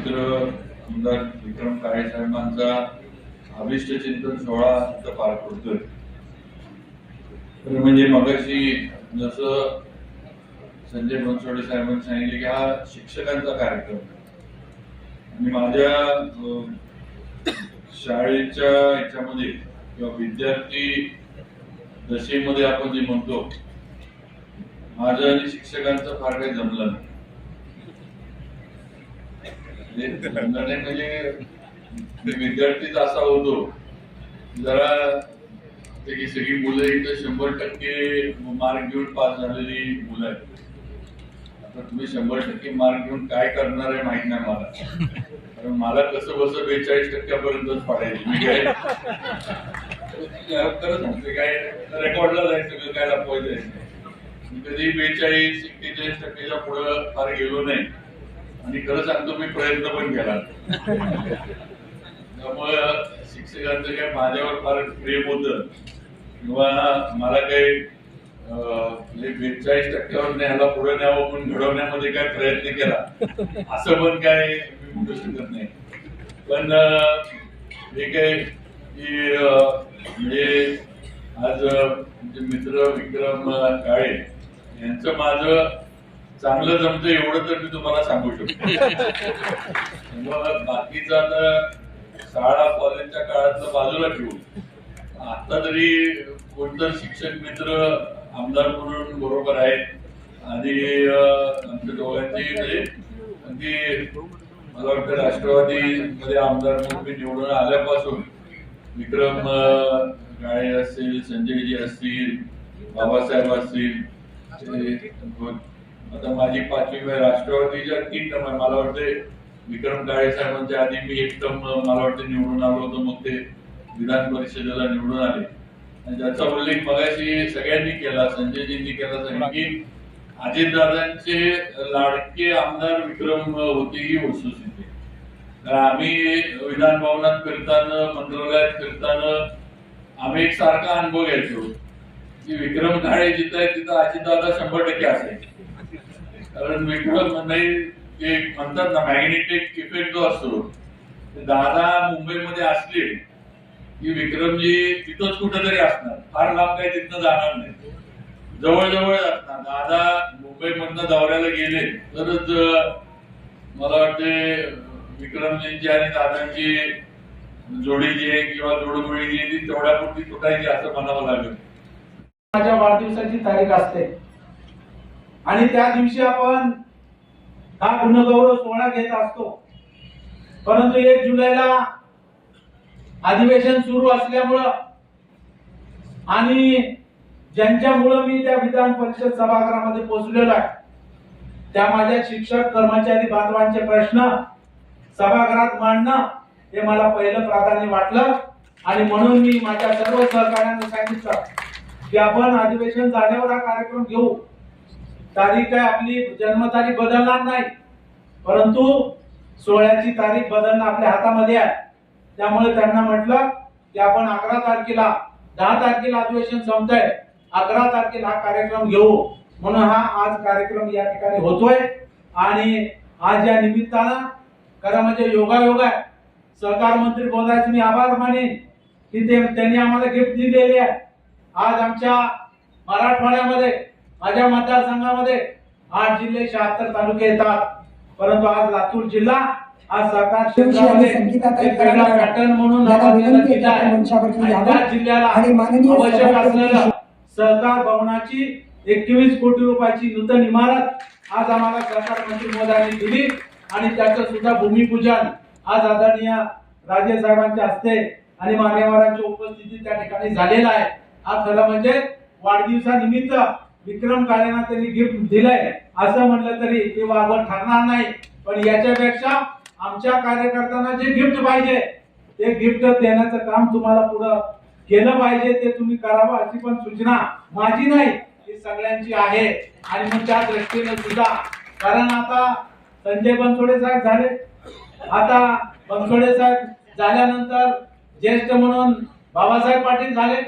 मित्र आमदार विक्रम काळे साहेबांचा अभिष्ट चिंतन सोहळा इथं पार पडतोय। म्हणजे मगाशी जसं संजय बनसोडे साहेबांनी सांगितले की हा शिक्षकांचा कार्यक्रम आणि माझ्या शाळेच्या याच्यामध्ये किंवा विद्यार्थी दशेमध्ये आपण जे म्हणतो माझं आणि शिक्षकांचं फार काही जमलं नाही। म्हणजे मी विद्यार्थीच असा होतो जरा ही सगळी मुलं इथं 100% मार्क घेऊन पास झालेली मुलं आहेत। आता तुम्ही 100% मार्क घेऊन काय करणार आहे माहित नाही मला, कारण मला कसं बसं 42% पडायचे। मी काय करत नव्हते, काय रेकॉर्डला जायचं काय लपवायचं नाही। कधी 42-41% पुढे फार गेलो नाही आणि खरं सांगतो मी प्रयत्न पण केला। त्यामुळे शिक्षकांचं काय माझ्यावर फार प्रेम होतं किंवा मला काही 42% न्यायला पुढे न्यावं पण घडवण्यामध्ये काय प्रयत्न केला असं पण काय मी म्हणू शकत नाही। पण हे काय की म्हणजे आज मित्र विक्रम काळे यांचं माझं चांगलं जमतं एवढं तर मी तुम्हाला सांगू शकतो। बाकीचा आता शाळा कॉलेजच्या काळातलं बाजूला ठेवून आता तरी कोणतं शिक्षक मित्र आमदार म्हणून बरोबर आहेत आणि आमच्या दोघांची अगदी मला वाटतं राष्ट्रवादी मध्ये आमदार म्हणून मी निवडून आल्यापासून विक्रम काळे असतील, संजयजी असतील, बाबासाहेब असतील, आता माझी 5वी वेळ राष्ट्रवादीच्या 3 टर्म आहे। मला वाटते विक्रम काळे साहेबांच्या आधी मी 1 टर्म मला वाटते निवडून आलो होतो, मग ते विधान परिषदेला निवडून आले आणि त्याचा उल्लेख मगाशी सगळ्यांनी केला, संजयजींनी केला की अजितदादांचे लाडके आमदार विक्रम होते ही वस्तुस्थिती। आम्ही विधान भवनात फिरताना मंत्रालयात फिरताना आम्ही एक सारखा अनुभव घ्यायचो की विक्रम काळे जिथं आहे तिथं अजितदादा 100% असायचे। कारण विक्रम नाही ते म्हणतात ना मॅग्नेटिक इफेक्ट जो असतो, दादा मुंबईमध्ये असले की विक्रमजी तिथंच कुठेतरी असणार, फार लांब काही तिथनं जाणार नाही, जवळजवळ असणार। दादा मुंबईमधनं दौऱ्याला गेले तरच मला वाटते विक्रमजींची आणि दादांची जोडी जी आहे किंवा जोडगोळी जी ती तेवढ्यापुरती तुटायची असं म्हणावं लागेल। माझ्या वाढदिवसाची तारीख असते आणि त्या दिवशी आपण हा गुणगौरव सोहळा घेत असतो, परंतु 1 जुलैला अधिवेशन सुरू असल्यामुळं आणि ज्यांच्यामुळं मी त्या विधान परिषद सभागृहामध्ये पोहोचलेलो आहे त्या माझ्या शिक्षक कर्मचारी बांधवांचे प्रश्न सभागृहात मांडणं हे मला पहिलं प्राधान्य वाटलं आणि म्हणून मी माझ्या सर्व सहकार्यांना सांगितलं की आपण अधिवेशन झाल्यावर हा कार्यक्रम घेऊ। तारीख काय आपली जन्मतारीख बदलणार नाही, परंतु सोहळ्याची तारीख बदलणं आपल्या हातामध्ये आहे। त्यामुळे त्यांना म्हटलं की आपण 11 तारखेला 10 तारखेला अधिवेशन संपतंय, 11 तारखेला हा कार्यक्रम घेऊ। म्हणून हा आज कार्यक्रम या ठिकाणी होतोय आणि आज या निमित्तानं खरं म्हणजे योगायोग आहे। सहकार मंत्री बोलायचं मी आभार मानेन की त्यांनी आम्हाला गिफ्ट दिलेली आहे। आज आमच्या मराठवाड्यामध्ये माझ्या मतदारसंघामध्ये 8 जिल्हे 76 तालुके येतात, परंतु आज लातूर जिल्हा आज सहकार क्षेत्रामध्ये एक वेगळा पॅटर्न म्हणून नावाजलेला जिल्हा आहे। त्या जिल्ह्याला आवश्यक असलेलं सहकार भवनाची 21 कोटी रुपयाची नूतन इमारत आज आम्हाला सहकार मंत्री महोदयांनी दिली आणि त्याचं सुद्धा भूमिपूजन आज आदरणीय राजे साहेबांच्या हस्ते आणि मान्यवरांच्या उपस्थितीत त्या ठिकाणी झालेला आहे। हा खरं म्हणजे वाढदिवसानिमित्त विक्रम काळेंना त्यांनी गिफ्ट दिलंय असं म्हणलं तरी ते वावग ठरणार नाही, पण याच्यापेक्षा आमच्या कार्यकर्त्यांना जे गिफ्ट पाहिजे ते गिफ्ट देण्याचं काम तुम्हाला पुढे केलं पाहिजे, ते तुम्ही करावं अशी पण सूचना माझी नाही ही सगळ्यांची आहे। आणि मग त्या दृष्टीने सुद्धा कारण आता संजय बनसोडे साहेब झाले, आता बनसोडे साहेब झाल्यानंतर ज्येष्ठ म्हणून बाबासाहेब पाटील झाले,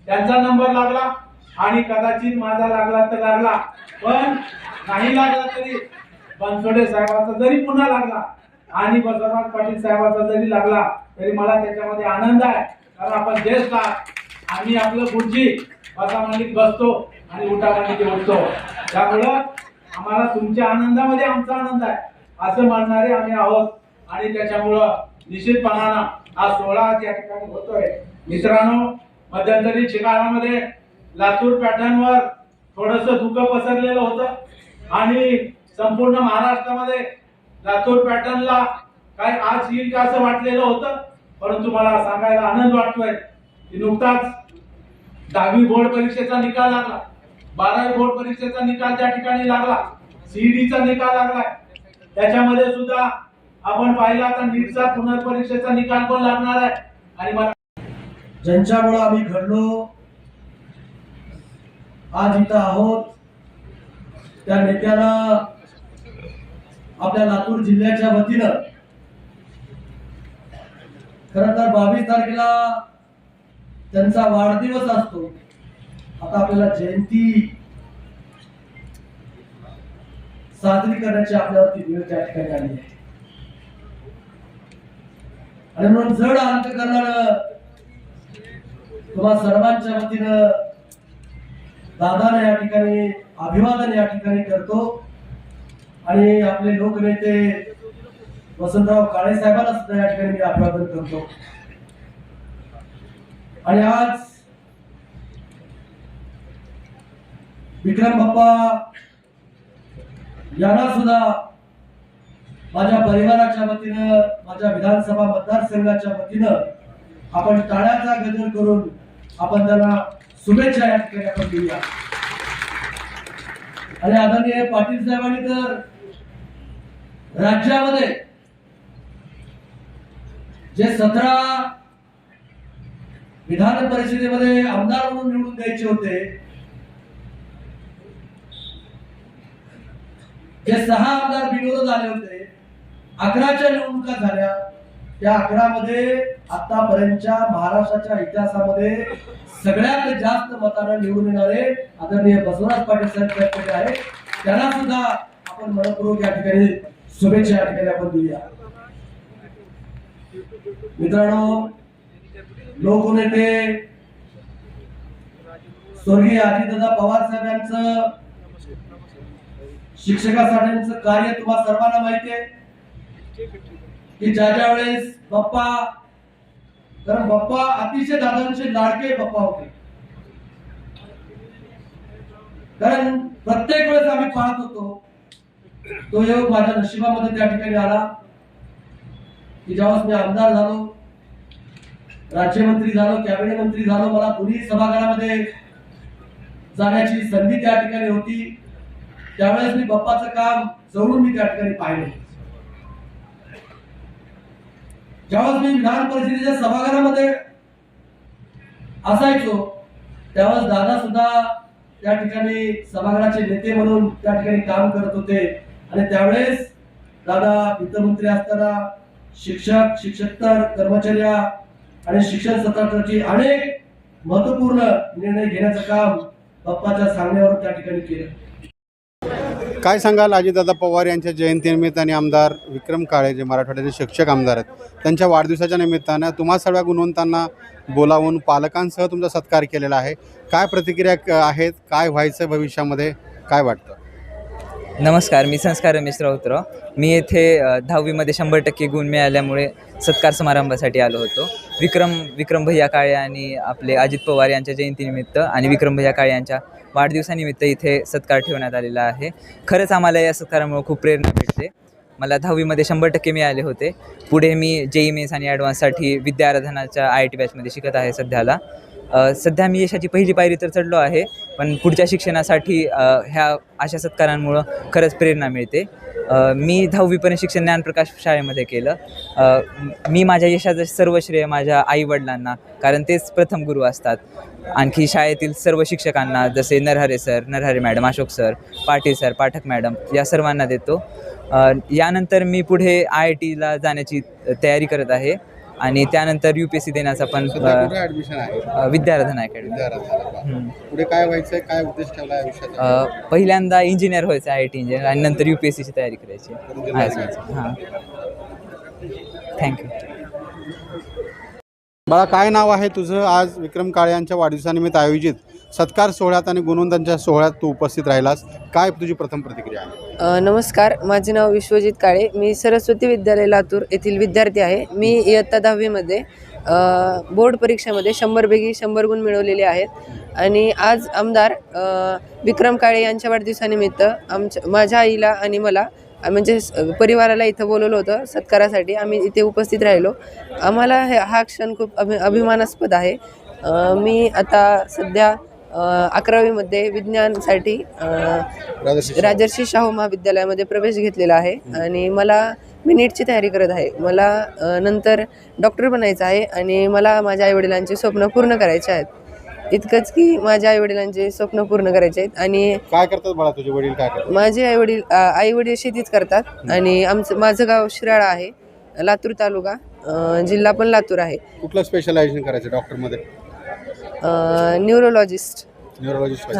त्यांचा नंबर लागला आणि कदाचित माझा लागला तर लागला, पण नाही लागला तरी बनसोडे साहेबांचा जरी पुन्हा लागला आणि बसवराज पाटील साहेबांचा जरी लागला तरी मला त्याच्यामध्ये आनंद आहे, कारण आपण ज्येष्ठ आहात. आम्ही आपलं गुरुजी बसा मांडीत बसतो आणि उठा मांडीत उठतो, त्यामुळं आम्हाला तुमच्या आनंदामध्ये आमचा आनंद आहे असं मानणारे आम्ही आहोत. आणि त्याच्यामुळं निश्चितपणानं हा सोहळा या ठिकाणी होतोय. मित्रांनो, मध्यंतरी काळामध्ये लातूर पॅटर्नवर थोडस दुःख पसरलेलं होतं आणि संपूर्ण महाराष्ट्रामध्ये लातूर पॅटर्नला काय आज येईल का असं वाटलेलं होतं. परंतु मला सांगायला आनंद वाटतोय की नुकताच 10वी बोर्ड परीक्षेचा निकाल लागला, 12वी बोर्ड परीक्षेचा निकाल त्या ठिकाणी लागला, सीईडीचा निकाल लागलाय. त्याच्यामध्ये सुद्धा आपण पाहिला आता नीटचा पुनर्परीक्षेचा निकाल पण लागणार आहे. आणि मला ज्यांच्यामुळे आम्ही घडलो, आज इथं आहोत, त्या नेत्याला आपल्या लातूर जिल्ह्याच्या वतीनं खरं तर 22 तारखेला त्यांचा वाढदिवस असतो. आता आपल्याला जयंती साजरी करण्याची आपल्यावरती वेळ त्या ठिकाणी आली आहे. आणि म्हणून जड अंक करणार तुम्हा सर्वांच्या वतीनं दादाने या ठिकाणी अभिवादन या ठिकाणी करतो. आणि आपले लोकनेते वसंतराव काळे साहेबांना सुद्धा या ठिकाणी मी अभिवादन करतो. आणि आज विक्रम बाप्पा यांना सुद्धा माझ्या परिवाराच्या वतीनं, माझ्या विधानसभा मतदारसंघाच्या वतीनं आपण टाळ्याचा गजर करून आपण त्यांना शुभेच्छा या ठिकाणी आपण देऊया. आणि आदरणीय पाटील साहेबांनी तर राज्यामध्ये जे 17 विधान परिषदेमध्ये आमदार म्हणून निवडून द्यायचे होते, जे 6 आमदार बिनविरोध आले होते, 11च्या निवडणुका झाल्या. त्या 11मध्ये आतापर्यंतच्या महाराष्ट्राच्या इतिहासामध्ये सगळ्यात जास्त मताने निवडून येणारे आदरणीय बसवराज पाटील साहेब आहे. त्यांना सुद्धा आपण मनपूर्वक या ठिकाणी शुभेच्छा या ठिकाणी आपण देऊया. मित्रांनो, लोकनेते स्वर्गीय अजितदादा पवार साहेब यांचं शिक्षकासाठीचं कार्य तुम्हाला सर्वांना माहिती आहे की ज्या वेळेस बाप्पा, कारण बाप्पा अतिशय दादांचे लाडके बाप्पा होते. कारण प्रत्येक वेळेस आम्ही पाहत होतो, तो योग माझ्या नशिबामध्ये त्या ठिकाणी आला की ज्यावेळेस मी आमदार झालो, राज्यमंत्री झालो, कॅबिनेट मंत्री झालो, मला दोन्ही सभागृहामध्ये जाण्याची संधी त्या ठिकाणी होती. त्यावेळेस मी बाप्पाचं काम जवळून मी त्या ठिकाणी पाहिले. ज्यावेळेस मी विधान परिषदेच्या सभागृहामध्ये असायचो त्यावेळेस दादा सुद्धा त्या ठिकाणी सभागृहाचे नेते म्हणून त्या ठिकाणी काम करत होते. आणि त्यावेळेस दादा वित्तमंत्री असताना शिक्षक, शिक्षकेतर कर्मचारी आणि शिक्षण सत्राची अनेक महत्वपूर्ण निर्णय घेण्याचं काम बाप्पाच्या सांगण्यावर त्या ठिकाणी केलं. काय सांगाल अजितदादा पवार यांच्या जयंतीनिमित्त आणि आमदार विक्रम काळे जे मराठवाड्याचे शिक्षक आमदार आहेत त्यांच्या वाढदिवसाच्या निमित्तानं तुम्हा सर्व गुणवंतांना बोलावून पालकांसह तुमचा सत्कार केलेला आहे. काय प्रतिक्रिया आहेत, काय व्हायचं भविष्यामध्ये, काय वाटतं? नमस्कार, मी संस्कार रमेश राऊतराव. मी येथे 10वीमध्ये 100% गुण मिळाल्यामुळे सत्कार समारंभासाठी आलो होतो. विक्रम भैया काळे आणि आपले अजित पवार यांच्या जयंतीनिमित्त आणि विक्रम भैया काळे यांच्या वाढदिवसानिमित्त इथे सत्कार ठेवण्यात आलेला आहे. खरंच आम्हाला या सत्कारामुळे खूप प्रेरणा भेटते. मला 10वीमध्ये 100% मिळाले होते. पुढे मी JEE मेन्स आणि ॲडव्हान्ससाठी विद्याराधनाच्या IIT बॅचमध्ये शिकत आहे सध्याला. सध्या मी यशाची पहिली पायरी तर चढलो आहे, पण पुढच्या शिक्षणासाठी ह्या अशा सत्कारांमुळं खरंच प्रेरणा मिळते. मी 10वीपर्यंत शिक्षण ज्ञानप्रकाश शाळेमध्ये केलं. मी माझ्या यशाचं सर्व श्रेय माझ्या आईवडिलांना, कारण तेच प्रथम गुरु असतात. आणखी शाळेतील सर्व शिक्षकांना, जसे Narhare sir, Narhare madam, Ashok sir, Patil sir, Pathak madam, या सर्वांना देतो. यानंतर मी पुढे IITला जाण्याची तयारी करत आहे आणि त्यानंतर UPSC देण्याचा पण ॲडमिशन आहे विद्याराधना अकॅडमी. पुढे काय व्हायचं, काय उद्देश ठेवला आहे आयुष्यात? पहिल्यांदा इंजिनियर व्हायचं, IIT इंजिनियर, आणि नंतर UPSCची तयारी करायची. हां. थँक्यू. बाळा, काय नाव आहे तुझं? आज विक्रम काळे यांच्या वाढदिवसानिमित्त आयोजित सत्कार सोहळ्यात आणि गुणवंतांच्या सोहळ्यात तू उपस्थित राहिलास. काय तुझी प्रथम प्रतिक्रिया आहे? नमस्कार, माझे नाव विश्वजित काळे. मी सरस्वती विद्यालय लातूर येथील विद्यार्थी आहे. मी इयत्ता 10वीमध्ये बोर्ड परीक्षेमध्ये 100पैकी 100 गुण मिळवलेले आहेत आणि आज आमदार विक्रम काळे यांच्या वाढदिवसानिमित्त माझ्या आईला आणि मला म्हणजे परिवाराला इथं बोलवलं होतं सत्कारासाठी. आम्ही इथे उपस्थित राहिलो. आम्हाला हा क्षण खूप अभिमानास्पद आहे. मी आता सध्या 11वीमध्ये विज्ञानसाठी राजर्षी शाहू महाविद्यालयामध्ये प्रवेश घेतलेला आहे आणि मी नीटची तयारी करत आहे. मला नंतर डॉक्टर बनायचं आहे आणि मला माझ्या आईवडिलांचे स्वप्न पूर्ण करायचे आहेत. इतकंच की माझ्या आईवडिलांचे स्वप्न पूर्ण करायचे आहेत. आणि काय करतात बाळा तुझे वडील? काय करतात? माझे आईवडील शेतीच करतात आणि माझं गाव शिराळा आहे, लातूर तालुका, जिल्हा पण लातूर आहे. कुठलं स्पेशलायझेशन करायचं डॉक्टरमध्ये? न्यूरोलॉजिस्ट. न्यूरोलॉजिस्ट.